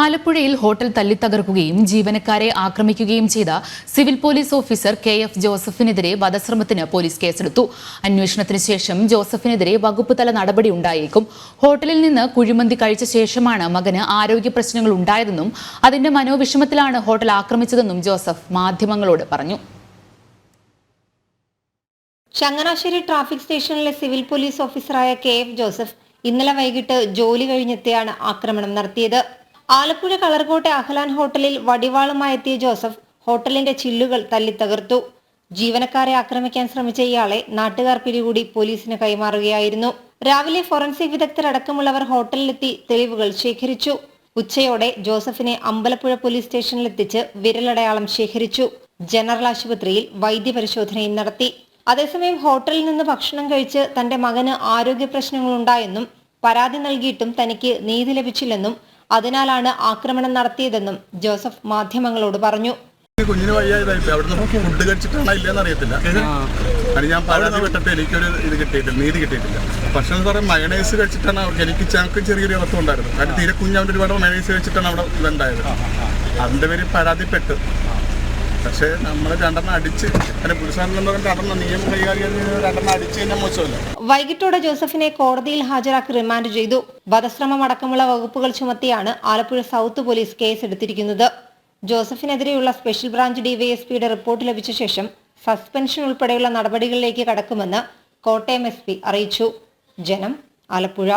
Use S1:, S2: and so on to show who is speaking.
S1: ആലപ്പുഴയിൽ ഹോട്ടൽ തല്ലിത്തകർക്കുകയും ജീവനക്കാരെ ആക്രമിക്കുകയും ചെയ്ത സിവിൽ പോലീസ് ഓഫീസർ KF ജോസഫിനെതിരെ വധശ്രമത്തിന് പോലീസ് കേസെടുത്തു. അന്വേഷണത്തിന് ശേഷം ജോസഫിനെതിരെ വകുപ്പ് തല നടപടി ഉണ്ടായേക്കും. ഹോട്ടലിൽ നിന്ന് കുഴിമന്തി കഴിച്ച ശേഷമാണ് മകന് ആരോഗ്യ പ്രശ്നങ്ങൾ ഉണ്ടായതെന്നും അതിന്റെ മനോവിഷമത്തിലാണ് ഹോട്ടൽ ആക്രമിച്ചതെന്നും ജോസഫ് മാധ്യമങ്ങളോട് പറഞ്ഞു.
S2: ചങ്ങനാശ്ശേരി ട്രാഫിക് സ്റ്റേഷനിലെ സിവിൽ പോലീസ് ഓഫീസറായ KF ജോസഫ് ഇന്നലെ വൈകിട്ട് ജോലി കഴിഞ്ഞെത്തിയാണ് ആക്രമണം നടത്തിയത്. ആലപ്പുഴ കളർകോട്ടെ അഹ്ലാൻ ഹോട്ടലിൽ വടിവാളുമായി എത്തിയ ജോസഫ് ഹോട്ടലിന്റെ ചില്ലുകൾ തല്ലിത്തകർത്തു. ജീവനക്കാരെ ആക്രമിക്കാൻ ശ്രമിച്ച ഇയാളെ നാട്ടുകാർ പിടികൂടി പോലീസിന് കൈമാറുകയായിരുന്നു. രാവിലെ ഫോറൻസിക് വിദഗ്ധരടക്കമുള്ളവർ ഹോട്ടലിലെത്തി തെളിവുകൾ ശേഖരിച്ചു. ഉച്ചയോടെ ജോസഫിനെ അമ്പലപ്പുഴ പോലീസ് സ്റ്റേഷനിലെത്തിച്ച് വിരലടയാളം ശേഖരിച്ചു. ജനറൽ ആശുപത്രിയിൽ വൈദ്യപരിശോധനയും നടത്തി. അതേസമയം ഹോട്ടലിൽ നിന്ന് ഭക്ഷണം കഴിച്ച് തന്റെ മകന് ആരോഗ്യ പ്രശ്നങ്ങളുണ്ടായെന്നും പരാതി നൽകിയിട്ടും തനിക്ക് നീതി ലഭിച്ചില്ലെന്നും അതിനാലാണ് ആക്രമണം നടത്തിയതെന്നും ജോസഫ് മാധ്യമങ്ങളോട് പറഞ്ഞു.
S3: കുഞ്ഞിന് വയ്യാതായി അവിടുന്ന് ഫുഡ് കഴിച്ചിട്ടാണോ ഇല്ലെന്ന് അറിയത്തില്ല. അത് ഞാൻ പരാതി പെട്ടിട്ട് എനിക്കൊരു ഇത് കിട്ടിയിട്ടില്ല, നീതി കിട്ടിയിട്ടില്ല. പക്ഷേ എന്ന് പറയാൻ മയണൈസ് കഴിച്ചിട്ടാണ് അവർക്ക്, എനിക്ക് ഞങ്ങൾക്ക് ചെറിയൊരു അവസ്ഥ ഉണ്ടായിരുന്നു. കാരണം തീരെ കുഞ്ഞവൻ്റെ ഒരുപാട് മയണൈസ് കഴിച്ചിട്ടാണ് അവിടെ ഇതുണ്ടായത്. അതിൻ്റെ പേര് പരാതിപ്പെട്ടു. പക്ഷേ നമ്മൾ രണ്ടെണ്ണം അടിച്ച് നിയമം കൈകാര്യം രണ്ടെണ്ണം അടിച്ച് തന്നെ മോശമല്ല.
S2: വൈകിട്ടോടെ ജോസഫിനെ കോടതിയിൽ ഹാജരാക്കി റിമാൻഡ് ചെയ്തു. വധശ്രമം അടക്കമുള്ള വകുപ്പുകൾ ചുമത്തിയാണ് ആലപ്പുഴ സൗത്ത് പോലീസ് കേസെടുത്തിരിക്കുന്നത്. ജോസഫിനെതിരെയുള്ള സ്പെഷ്യൽ ബ്രാഞ്ച് DYSPയുടെ റിപ്പോർട്ട് ലഭിച്ച ശേഷം സസ്പെൻഷൻ ഉൾപ്പെടെയുള്ള നടപടികളിലേക്ക് കടക്കുമെന്ന് കോട്ടയം SP അറിയിച്ചു. ജനം, ആലപ്പുഴ.